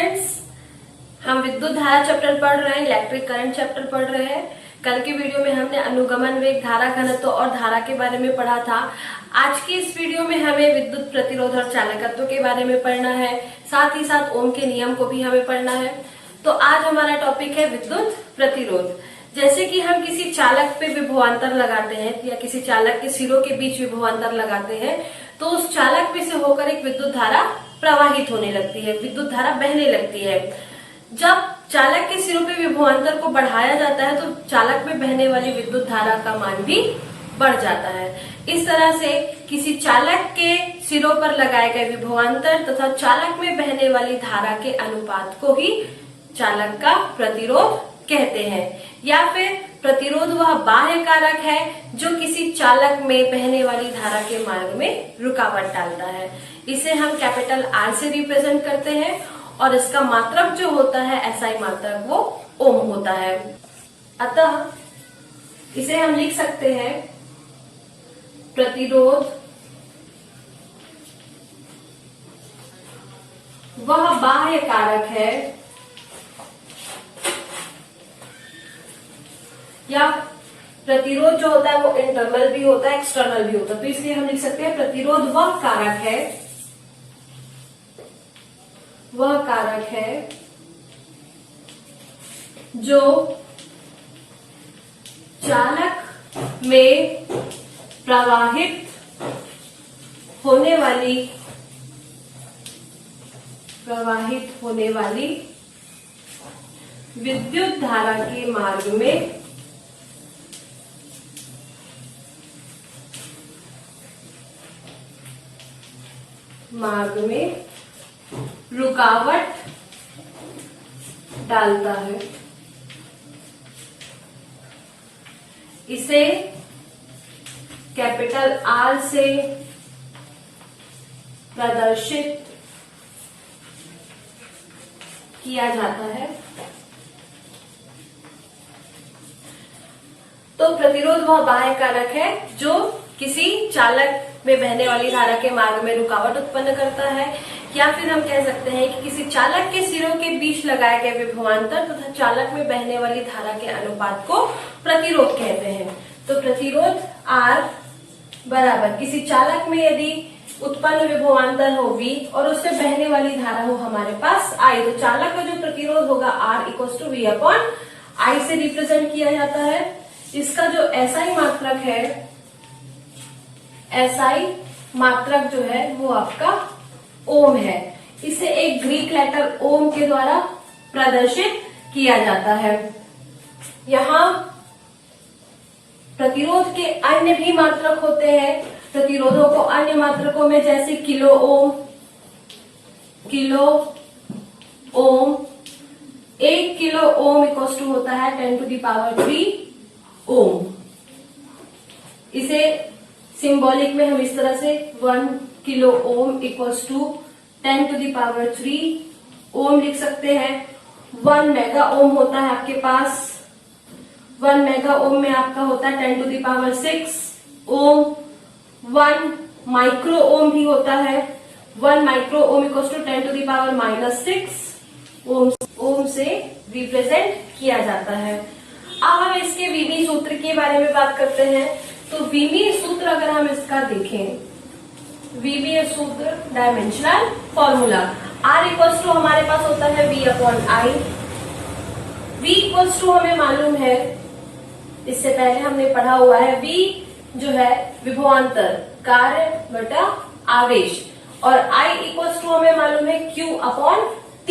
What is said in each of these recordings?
Friends, हम विद्युत धारा चैप्टर पढ़ रहे हैं, इलेक्ट्रिक करंट चैप्टर पढ़ रहे हैं। कल के वीडियो में हमने अनुगमन वेग, धारा घनत्व और धारा के बारे में पढ़ा था। आज की इस वीडियो में हमें विद्युत प्रतिरोध और चालकत्व के बारे में पढ़ना है, साथ ही साथ ओम के नियम को भी हमें पढ़ना है। तो आज हमारा टॉपिक है विद्युत प्रतिरोध। जैसे कि हम किसी चालक पे विभवांतर लगाते हैं या किसी चालक के सिरों के बीच विभवांतर लगाते हैं, तो उस चालक में से होकर एक विद्युत धारा प्रवाहित होने लगती है, विद्युत धारा बहने लगती है। जब चालक के सिरों पे विभवांतर को बढ़ाया जाता है तो चालक में बहने वाली विद्युत धारा का मान भी बढ़ जाता है। इस तरह से किसी चालक के सिरों पर लगाए गए विभवांतर तथा चालक में बहने वाली धारा के अनुपात को ही चालक का प्रतिरोध कहते हैं। या फिर प्रतिरोध वह बाह्य कारक है जो किसी चालक में बहने वाली धारा के मार्ग में रुकावट डालता है। इसे हम कैपिटल आर से रिप्रेजेंट करते हैं और इसका मात्रक जो होता है एसआई मात्रक वो ओम होता है। अतः इसे हम लिख सकते हैं प्रतिरोध वह बाह्य कारक है या प्रतिरोध जो होता है वो इंटरनल भी होता है, एक्सटर्नल भी होता है। तो इसलिए हम लिख सकते हैं प्रतिरोध वह कारक है जो चालक में प्रवाहित होने वाली विद्युत धारा के मार्ग में रुकावट डालता है। इसे कैपिटल आर से प्रदर्शित किया जाता है। तो प्रतिरोध वह बाह्य कारक है जो किसी चालक में बहने वाली धारा के मार्ग में रुकावट उत्पन्न करता है, या फिर हम कह सकते हैं कि किसी चालक के सिरों के बीच लगाए गए विभवांतर तथा चालक में बहने वाली धारा के अनुपात को प्रतिरोध कहते हैं। तो प्रतिरोध R बराबर किसी चालक में यदि उत्पन्न विभवांतर हो V और उससे बहने वाली धारा हो हमारे पास I, तो चालक का जो प्रतिरोध होगा R equals to V upon I से रिप्रेजेंट किया जाता है। इसका जो SI मात्रक है, SI मात्रक जो है वो आपका ओम है। इसे एक ग्रीक लेटर ओम के द्वारा प्रदर्शित किया जाता है। यहाँ प्रतिरोध के अन्य भी मात्रक होते हैं। प्रतिरोधों को अन्य मात्रकों में जैसे kilo ohm 1 kilo ohm equals to होता है 10 टू द पावर 3 ओम। इसे सिंबॉलिक में हम इस तरह से 1 kilo ohm equals to 10 to the power 3 ohm लिख सकते हैं। 1 मेगा ओम होता है आपके पास, 1 मेगा ओम में आपका होता है 10 to the power 6 ohm. 1 micro ohm भी होता है, 1 micro ohm equals to 10 to the power -6 ohm से रिप्रेजेंट किया जाता है। अब हम इसके वीबी सूत्र के बारे में बात करते हैं। तो वीबी सूत्र अगर हम इसका देखें, वीबी सूत्र dimensional formula R equals to हमारे पास होता है V upon I। V equals to हमें मालूम है, इससे पहले हमने पढ़ा हुआ है, V जो है विभवांतर, कार्य बटा आवेश, और I इक्वल्स टू हमें मालूम है Q अपॉन T।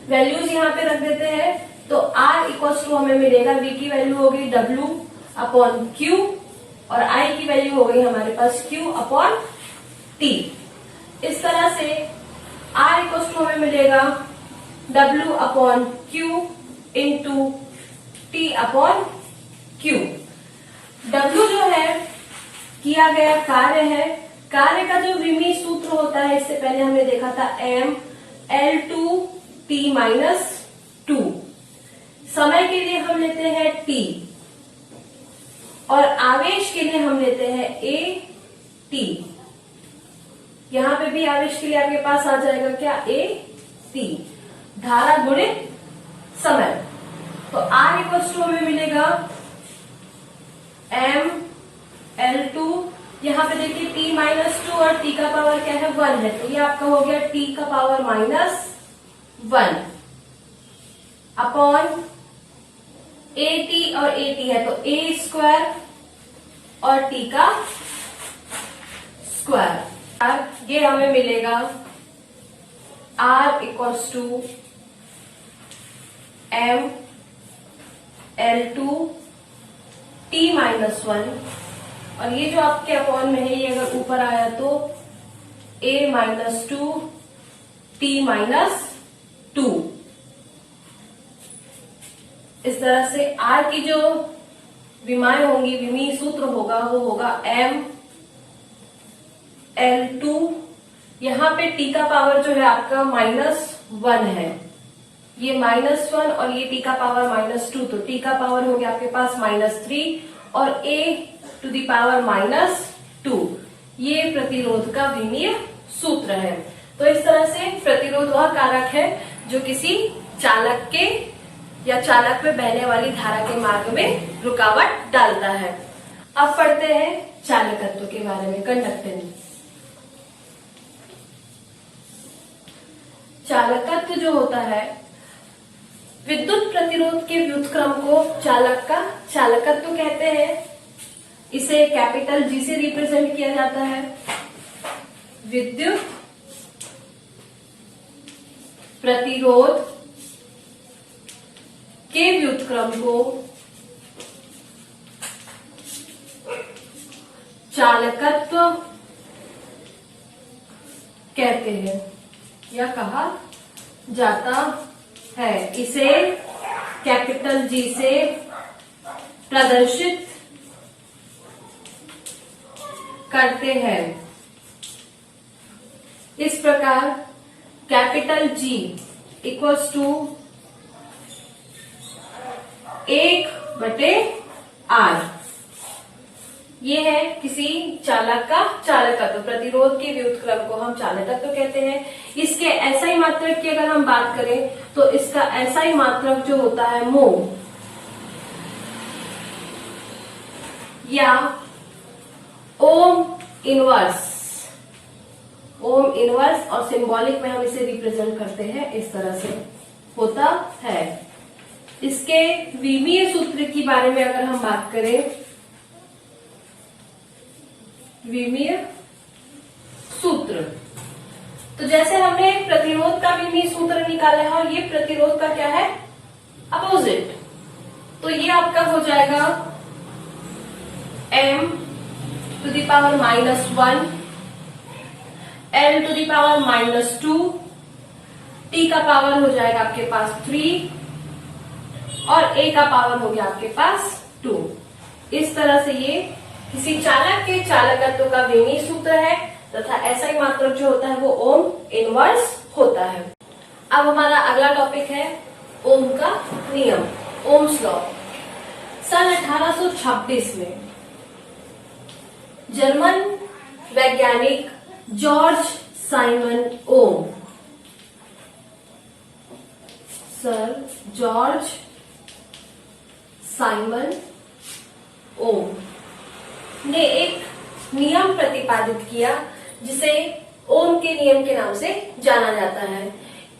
वैल्यूज यहाँ पे रख देते हैं तो R इक्वल्स टू हमें मिलेगा, V की वैल्यू हो गई W अपॉन Q और I की वैल्यू हो गई हमारे पास Q अपॉन T। इस तरह से R इक्वल्स टू हमें मिलेगा W upon Q into T upon Q। W जो है किया गया कार्य है, कार्य का जो विमी सूत्र होता है इससे पहले हमने देखा था M L2T माइनस 2। समय के लिए हम लेते हैं T और आवेश के लिए हम लेते हैं AT। यहाँ पे भी आवेश के लिए आपके पास आ जाएगा क्या, AT। धारा गुणित समय। तो R इक्वल्स टू हमें मिलेगा ML2, यहाँ पे देखिए t माइनस 2 और t का पावर क्या है 1 है, तो ये आपका हो गया t का पावर माइनस 1 अपॉन AT और AT है तो a स्क्वायर और t का स्क्वायर। ये हमें मिलेगा R equals to ML2 t minus 1, और ये जो आपके अपॉन में है ये अगर ऊपर आया तो a माइनस 2 t माइनस 2। इस तरह से R की जो विमाएं होंगी, विमीय सूत्र होगा वो होगा ML2, यहाँ पे t का पावर जो है आपका -1 है, ये -1 और ये t का पावर -2, तो t का पावर हो गया आपके पास -3 और a टू द पावर -2। ये प्रतिरोध का विमीय सूत्र है। तो इस तरह से प्रतिरोध वह कारक है जो किसी चालक के या चालक में बहने वाली धारा के मार्ग में रुकावट डालता है। अब पढ़ते हैं चालकत्व के बारे में, कंडक्टेंस। चालकत्व जो होता है, विद्युत प्रतिरोध के व्युत्क्रम को चालक का चालकत्व कहते हैं। इसे कैपिटल G से रिप्रेजेंट किया जाता है। विद्युत प्रतिरोध के व्युत्क्रम को चालकत्व कहते हैं या कहा जाता है। इसे कैपिटल G से प्रदर्शित करते हैं। इस प्रकार capital G equals to 1/R। ये है किसी चालक का चालकत्व, प्रतिरोध के व्युत्क्रम को हम चालकत्व कहते हैं। इसके एसआई मात्रक की अगर हम बात करें तो इसका एसआई मात्रक जो होता है मोल या ओम इनवर्स, ओम इनवर्स, और सिंबॉलिक में हम इसे रिप्रेजेंट करते हैं इस तरह से होता है। इसके विमीय सूत्र की बारे में अगर हम बात करें, विमीय सूत्र, तो जैसे हमने प्रतिरोध का विमीय सूत्र निकाला है और ये प्रतिरोध का क्या है अपोजिट, तो ये आपका हो जाएगा m to the power -1 l to the power -2, t का पावर हो जाएगा आपके पास 3 और a का पावर हो गया आपके पास 2। इस तरह से ये किसी चालक के चालकत्व का विमीय सूत्र है तथा एसआई मात्रक जो होता है वो ओम इनवर्स होता है। अब हमारा अगला टॉपिक है ओम का नियम, ओम्स लॉ। सन 1826 में जर्मन वैज्ञानिक जॉर्ज साइमन ओम, सर जॉर्ज साइमन ओम ने एक नियम प्रतिपादित किया जिसे ओम के नियम के नाम से जाना जाता है।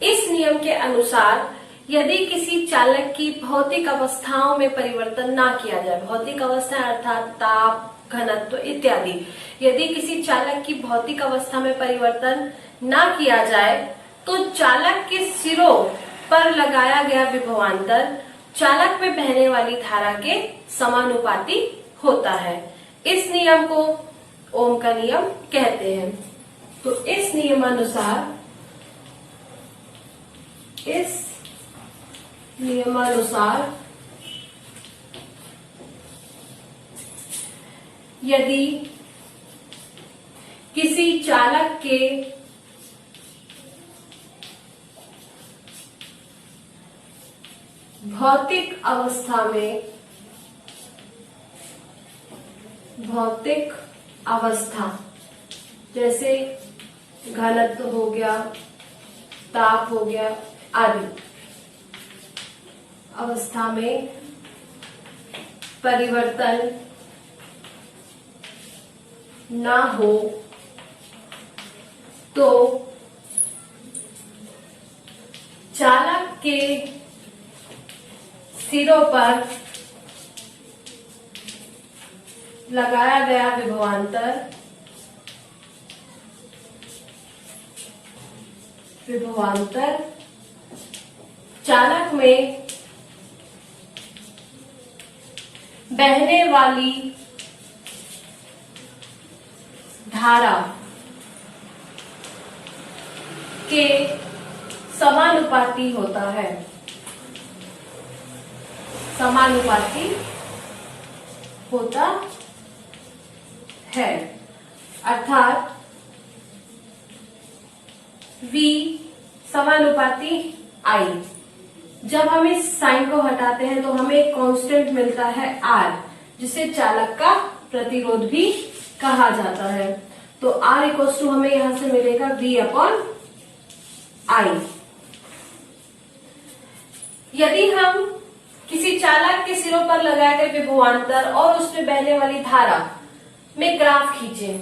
इस नियम के अनुसार यदि किसी चालक की भौतिक अवस्थाओं में परिवर्तन ना किया जाए, भौतिक अवस्था अर्थात ताप, घनत्व इत्यादि, यदि किसी चालक की भौतिक अवस्था में परिवर्तन ना किया जाए तो चालक के सिरों पर लगाया गया विभवांतर चालक में बहने वाली धारा के समानुपाती होता है। इस नियम को ओम का नियम कहते हैं। तो इस नियमानुसार यदि किसी चालक के भौतिक अवस्था जैसे घनत्व हो गया, ताप हो गया, आदि अवस्था में परिवर्तन ना हो तो चालक के सिरों पर लगाया गया विभवांतर चालक में बहने वाली धारा के समानुपाती होता है। समानुपाती होता है अर्थात V समानुपाती I। जब हम इस साइन को हटाते हैं तो हमें एक कांस्टेंट मिलता है R, जिसे चालक का प्रतिरोध भी कहा जाता है। तो R इक्वल टू हमें यहां से मिलेगा V अपॉन I। यदि हम किसी चालक के सिरों पर लगाए गए विभवांतर और उसमें बहने वाली धारा में ग्राफ खींचे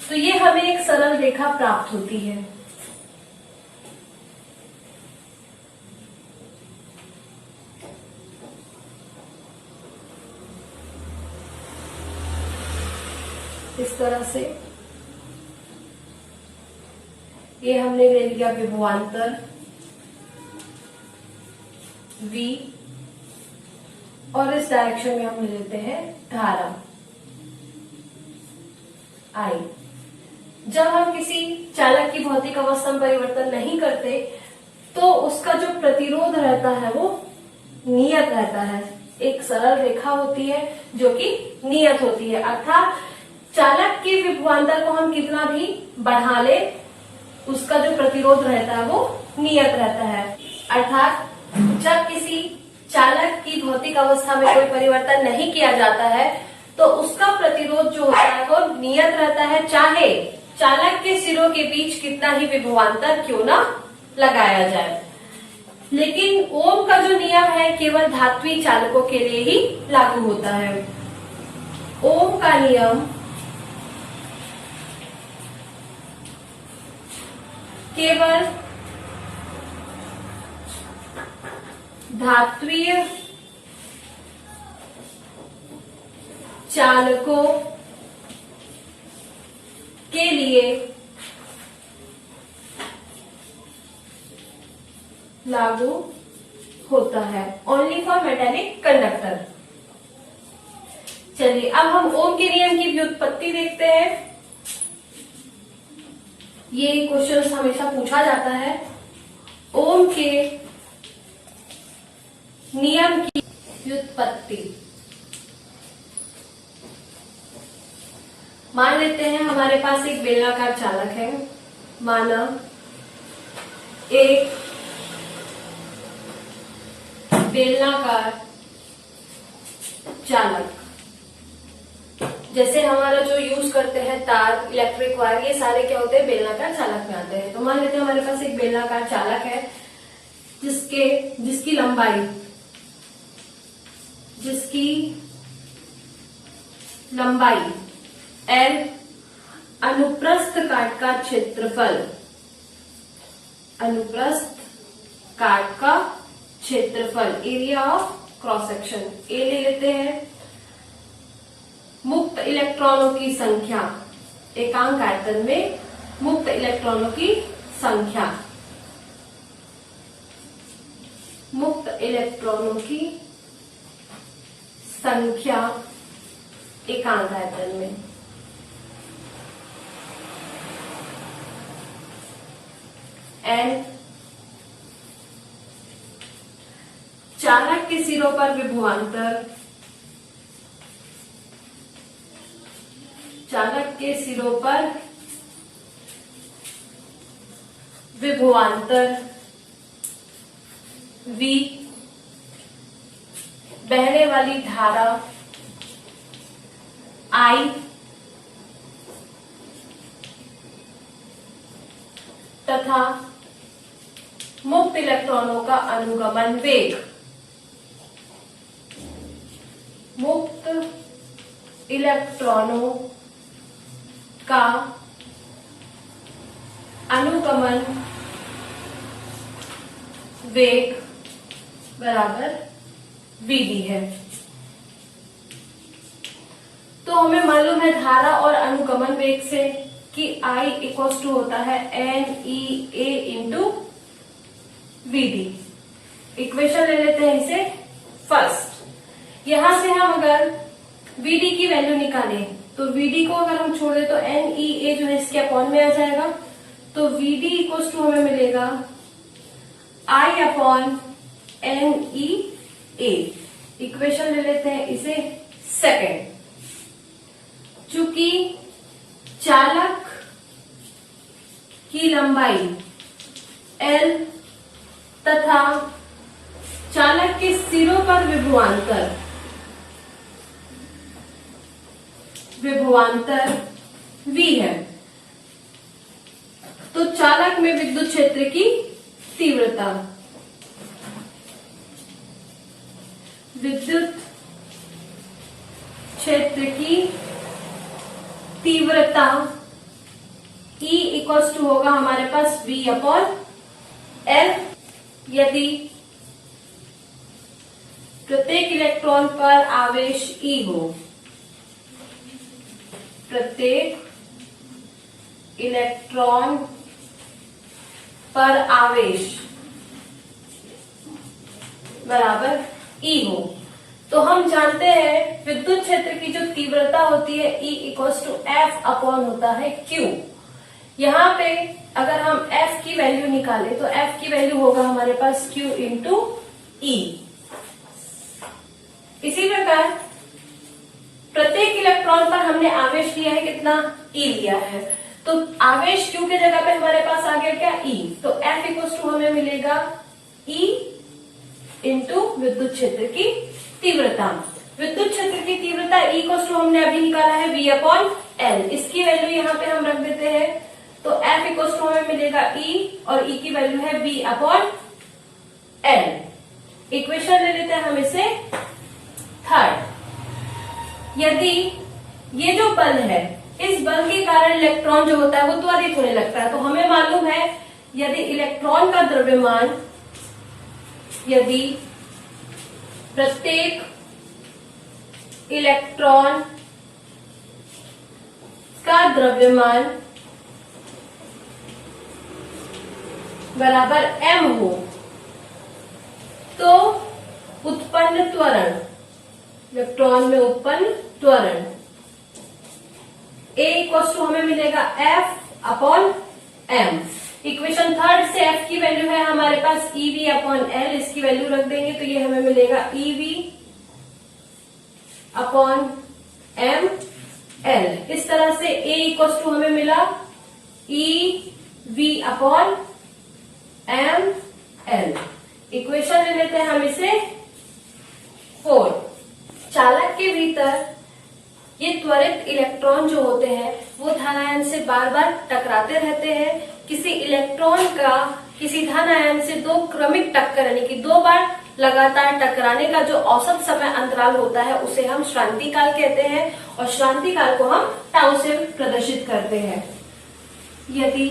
तो ये हमें एक सरल रेखा प्राप्त होती है। इस तरह से ये हमने ले लिया विभवांतर V और इस डायरेक्शन में हम ले लेते हैं धारा I। जब हम किसी चालक की भौतिक अवस्था में परिवर्तन नहीं करते तो उसका जो प्रतिरोध रहता है वो नियत रहता है। एक सरल रेखा होती है जो कि नियत होती है, अर्थात चालक के विभवांतर को हम कितना भी बढ़ा ले उसका जो प्रतिरोध रहता है वो नियत रहता है। अर्थात जब किसी चालक की भौतिक अवस्था में कोई परिवर्तन नहीं किया जाता है तो उसका प्रतिरोध जो होता है वो नियत रहता है, चाहे चालक के सिरों के बीच कितना ही विभवांतर क्यों ना लगाया जाए। लेकिन ओम का जो नियम है केवल धात्विक चालकों के लिए ही लागू होता है। ओम का नियम केवल धात्वीय चालकों के लिए लागू होता है, ओनली फॉर मेटेलिक कंडक्टर। चलिए अब हम ओम के नियम की व्युत्पत्ति देखते हैं। ये क्वेश्चन हमेशा पूछा जाता है। ओम के नियम की व्युत्पत्ति। मान लेते हैं हमारे पास एक बेलनाकार चालक है। माना एक बेलनाकार चालक, जैसे हमारा जो यूज करते हैं तार, इलेक्ट्रिक वायर, ये सारे क्या होते हैं बेलनाकार चालक में आते हैं। तो मान लेते हैं हमारे पास एक बेलनाकार चालक है जिसकी लंबाई L अनुप्रस्थ काट का क्षेत्रफल, area of cross section A ले लेते हैं। मुक्त इलेक्ट्रॉनों की संख्या, एकांक आयतन में मुक्त इलेक्ट्रॉनों की संख्या, एकांक आयतन में। एन चालक के सिरों पर विभवांतर, V बहने वाली धारा I तथा मुक्त इलेक्ट्रॉनों का अनुगमन वेग, मुक्त इलेक्ट्रॉनों का अनुगमन वेग बराबर Vd है। तो हमें मालूम है धारा और अनुगमन वेग से कि I इक्वल टू होता है NEA इंटू Vd। इक्वेशन ले लेते हैं इसे फर्स्ट। यहां से हम अगर Vd की वैल्यू निकालें तो Vd को अगर हम छोड़ दें तो NEA जो है इसके अपॉन में आ जाएगा। तो Vd इक्वल टू हमें मिलेगा I अपॉन NEA। इक्वेशन ले लेते हैं इसे सेकेंड। चूंकि चालक की लंबाई L तथा चालक के सिरों पर विभवांतर V है, तो चालक में विद्युत क्षेत्र की तीव्रता, विद्युत क्षेत्र की तीव्रता E इक्वल्स टू होगा हमारे पास V अपॉन L। यदि प्रत्येक इलेक्ट्रॉन पर आवेश E हो, प्रत्येक इलेक्ट्रॉन पर आवेश बराबर E हो, तो हम जानते हैं विद्युत क्षेत्र की जो तीव्रता होती है E equals to F upon होता है Q। यहाँ पे अगर हम F की वैल्यू निकालें तो F की वैल्यू होगा हमारे पास Q इंटू E। इसी प्रकार प्रत्येक इलेक्ट्रॉन पर हमने आवेश लिया है कितना, E लिया है, तो आवेश Q के जगह पे हमारे पास आ गया क्या, E। तो F इक्वल्स टू हमें मिलेगा E इंटू विद्युत क्षेत्र की तीव्रता। विद्युत क्षेत्र की तीव्रता E इक्वल्स टू हमने अभी निकाला है V अपॉन L। इसकी वैल्यू यहाँ पे हम रख देते हैं, तो F इक्वल्स टू हमें मिलेगा E और E की वैल्यू है V अपॉन L। इक्वेशन ले लेते हैं हम इसे थर्ड। यदि ये जो बल है, इस बल के कारण इलेक्ट्रॉन जो होता है वो त्वरित होने लगता है। तो हमें मालूम है यदि इलेक्ट्रॉन का द्रव्यमान, यदि प्रत्येक इलेक्ट्रॉन का द्रव्यमान बराबर m हो, तो उत्पन्न त्वरण, इलेक्ट्रॉन में उत्पन्न त्वरण A इक्वल्स टू हमें मिलेगा F upon m। Equation third से F की वैल्यू है हमारे पास EV अपॉन L, इसकी वैल्यू रख देंगे तो ये हमें मिलेगा EV अपॉन m L। इस तरह से A इक्वल्स टू हमें मिला EV upon m L। Equation ले लेते हैं हम इसे फोर्थ। चालक के भीतर ये त्वरित इलेक्ट्रॉन जो होते हैं वो धन आयन से बार बार टकराते रहते हैं। किसी इलेक्ट्रॉन का किसी धन आयन से दो क्रमिक टक्कर यानी कि दो बार लगातार टकराने का जो औसत समय अंतराल होता है उसे हम श्रांति काल कहते हैं, और श्रांति काल को हम टाउ से प्रदर्शित करते हैं। यदि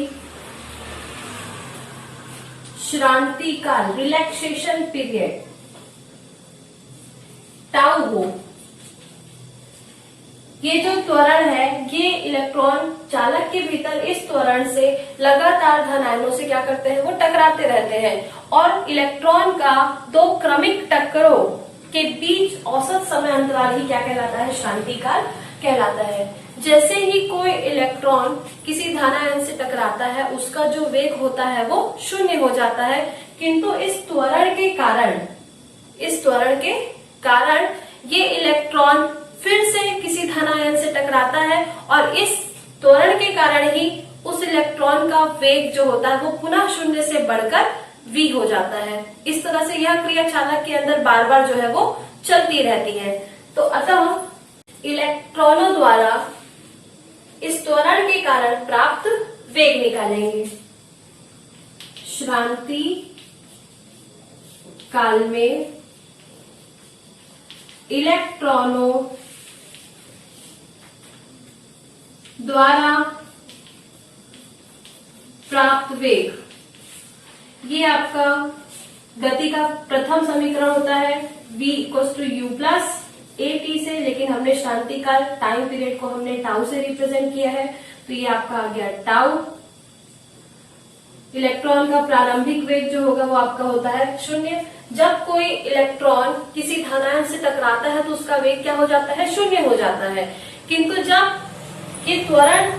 श्रांति काल, रिलैक्सेशन पीरियड टाउ हो, ये जो त्वरण है ये इलेक्ट्रॉन चालक के भीतर इस त्वरण से लगातार धन आयनों से क्या करते हैं, वो टकराते रहते हैं, और इलेक्ट्रॉन का दो क्रमिक टक्करों के बीच औसत समय अंतराल ही क्या कहलाता है, श्रांति काल कहलाता है। जैसे ही कोई इलेक्ट्रॉन किसी धन आयन से टकराता है उसका जो वेग होता है वो शून्य हो जाता है, किंतु इस त्वरण के कारण ये इलेक्ट्रॉन फिर से किसी धन आयन से टकराता है, और इस त्वरण के कारण ही उस इलेक्ट्रॉन का वेग जो होता है वो पुनः शून्य से बढ़कर v हो जाता है। इस तरह से यह क्रिया चालक के अंदर बार बार जो है वो चलती रहती है। तो अतः इलेक्ट्रॉनों द्वारा इस त्वरण के कारण प्राप्त वेग निकालेंगे। श्रांति काल में इलेक्ट्रॉनों द्वारा प्राप्त वेग। ये आपका गति का प्रथम समीकरण होता है v equals to u plus a t से, लेकिन हमने शांति काल टाइम पीरियड को हमने टाउ से रिप्रेजेंट किया है, तो ये आपका आ गया टाउ। इलेक्ट्रॉन का प्रारंभिक वेग जो होगा वो आपका होता है 0। जब कोई इलेक्ट्रॉन किसी धनायन से टकराता है तो उसका वेग क्या हो जाता है, 0 हो जाता है। किंतु जब ये त्वरण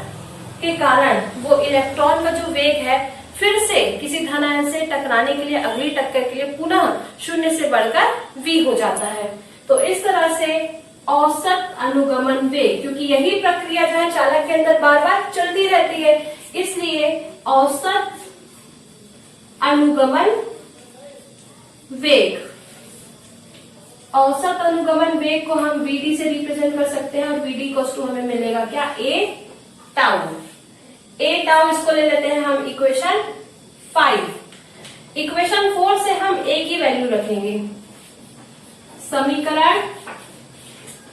के कारण वो इलेक्ट्रॉन का जो वेग है फिर से किसी धनायन से टकराने के लिए, अगली टक्कर के लिए पुनः 0 से बढ़कर v हो जाता है। तो इस तरह से औसत अनुगमन वेग, क्योंकि यही प्रक्रिया जो है चालक के अंदर बार बार चलती रहती है, इसलिए औसत अनुगमन वेग, औसत अनुगमन वेग को हम vd से रिप्रेजेंट कर सकते हैं, और vd इक्वल्स टू हमें मिलेगा क्या, a टाउ। a टाउ इसको ले लेते हैं हम इक्वेशन 5। इक्वेशन 4 से हम a की वैल्यू रखेंगे। समीकरण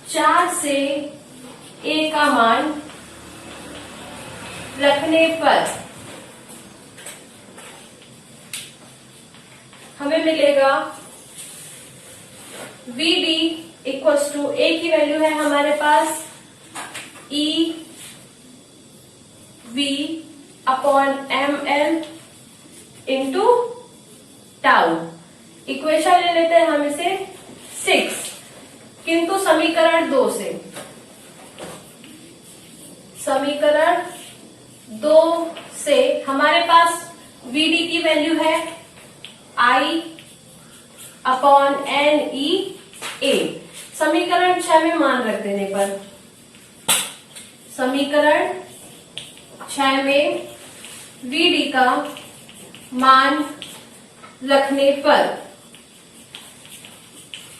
4 से a का मान रखने पर हमें मिलेगा vd इक्वल्स टू a की वैल्यू है हमारे पास e v upon ml into tau. Equation ले लेते हैं हम इसे 6, किंतु समीकरण 2 से, समीकरण 2 से हमारे पास vd की वैल्यू है I अपॉन एन ई ए। समीकरण 6 में मान रख देने पर, समीकरण 6 में vd का मान रखने पर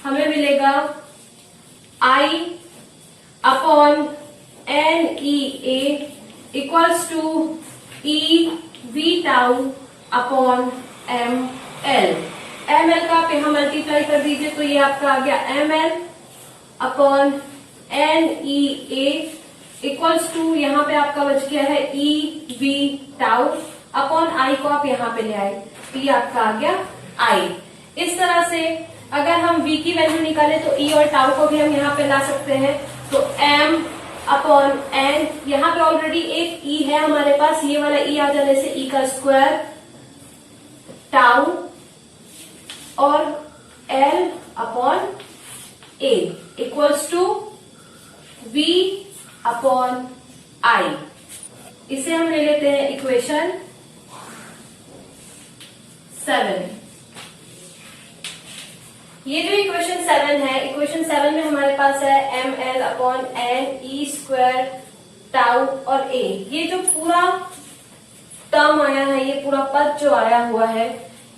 हमें मिलेगा I upon N e a equals to e v tau upon m l. M l का आप यहां मल्टीप्लाई कर दीजिए तो ये आपका आ गया m l upon N e a equals to, यहाँ पे आपका बच गया है e v tau upon i को आप यहाँ पे ले आए, तो ये आपका आ गया आई। इस तरह से अगर हम v की वैल्यू निकाले तो e और टाउ को भी हम यहाँ पे ला सकते हैं। तो m अपॉन n, यहाँ पे ऑलरेडी एक e है हमारे पास, ये वाला e आ जाने से e का स्क्वायर टाउ और l upon a equals to v upon i। इसे हम ले लेते हैं इक्वेशन 7। ये जो इक्वेशन 7 है, इक्वेशन 7 में हमारे पास है m l upon N E square tau और a। ये जो पूरा टर्म आया है, ये पूरा पद जो आया हुआ है,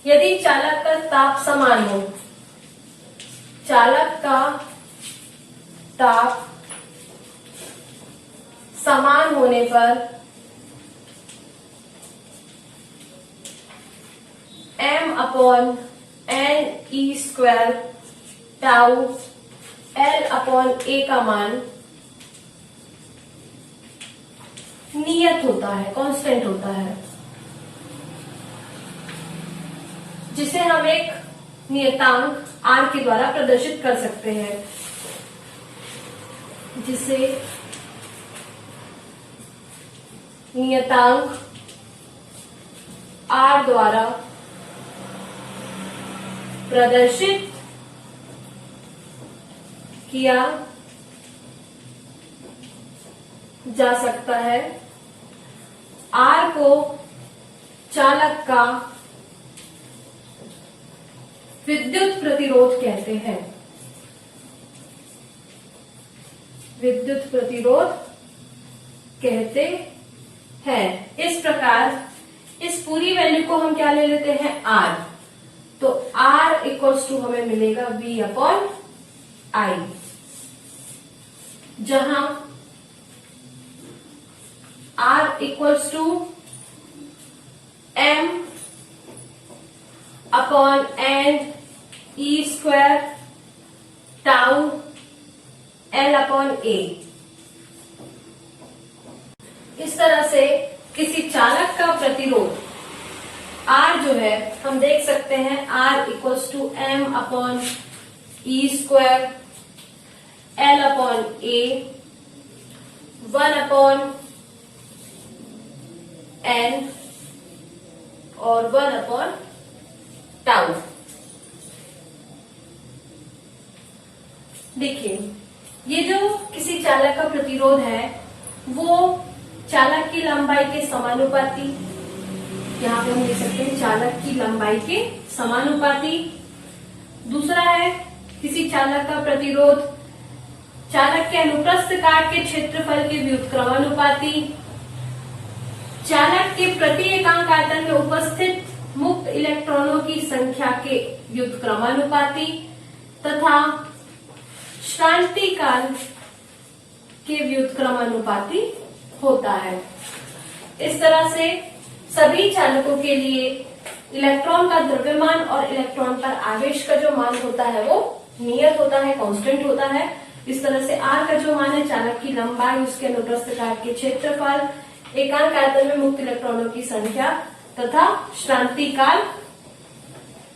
यदि चालक का ताप समान हो, चालक का ताप समान होने पर m upon N E square tau L upon A का मान नियत होता है, कांस्टेंट होता है, जिसे हम एक नियतांक r के द्वारा प्रदर्शित कर सकते हैं, जिसे नियतांक r द्वारा प्रदर्शित किया जा सकता है। R को चालक का विद्युत प्रतिरोध कहते हैं, विद्युत प्रतिरोध कहते हैं। इस प्रकार इस पूरी वैल्यू को हम क्या ले लेते हैं, R। तो R इक्वल्स टू हमें मिलेगा V अपॉन I, जहां R equals to M upon N E square tau L upon A. इस तरह से किसी चालक का प्रतिरोध R जो है हम देख सकते हैं R equals to m upon e square l upon a 1 upon n और 1 अपॉन टाउ। देखिए ये जो किसी चालक का प्रतिरोध है वो चालक की लंबाई के समानुपाती, यहाँ पे हम देख सकते हैं चालक की लंबाई के समानुपाती। दूसरा है किसी चालक का प्रतिरोध चालक के अनुप्रस्थ काट के क्षेत्रफल के व्युत्क्रमानुपाती, चालक के प्रति एकांक आयतन में उपस्थित मुक्त इलेक्ट्रॉनों की संख्या के व्युत्क्रमानुपाती तथा श्रांति काल के व्युत्क्रमानुपाती होता है। इस तरह से सभी चालकों के लिए इलेक्ट्रॉन का द्रव्यमान और इलेक्ट्रॉन पर आवेश का जो मान होता है वो नियत होता है, कांस्टेंट होता है। इस तरह से R का जो मान है चालक की लंबाई, उसके अनुप्रस्थ काट के क्षेत्रफल, एकांक आयतन में मुक्त इलेक्ट्रॉनों की संख्या तथा श्रांति काल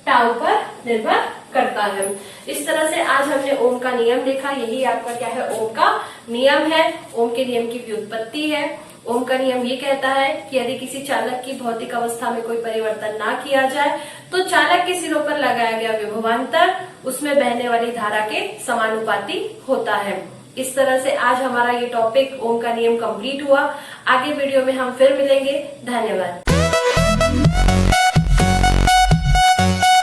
टाउ पर निर्भर करता है। इस तरह से आज हमने ओम का नियम देखा। यही आपका क्या है, ओम का नियम है। ओम के नियम की व्युत्पत्ति है। ओम का नियम ये कहता है कि यदि किसी चालक की भौतिक अवस्था में कोई परिवर्तन ना किया जाए तो चालक के सिरों पर लगाया गया विभवांतर उसमें बहने वाली धारा के समानुपाती होता है। इस तरह से आज हमारा ये टॉपिक ओम का नियम कंप्लीट हुआ। आगे वीडियो में हम फिर मिलेंगे। धन्यवाद।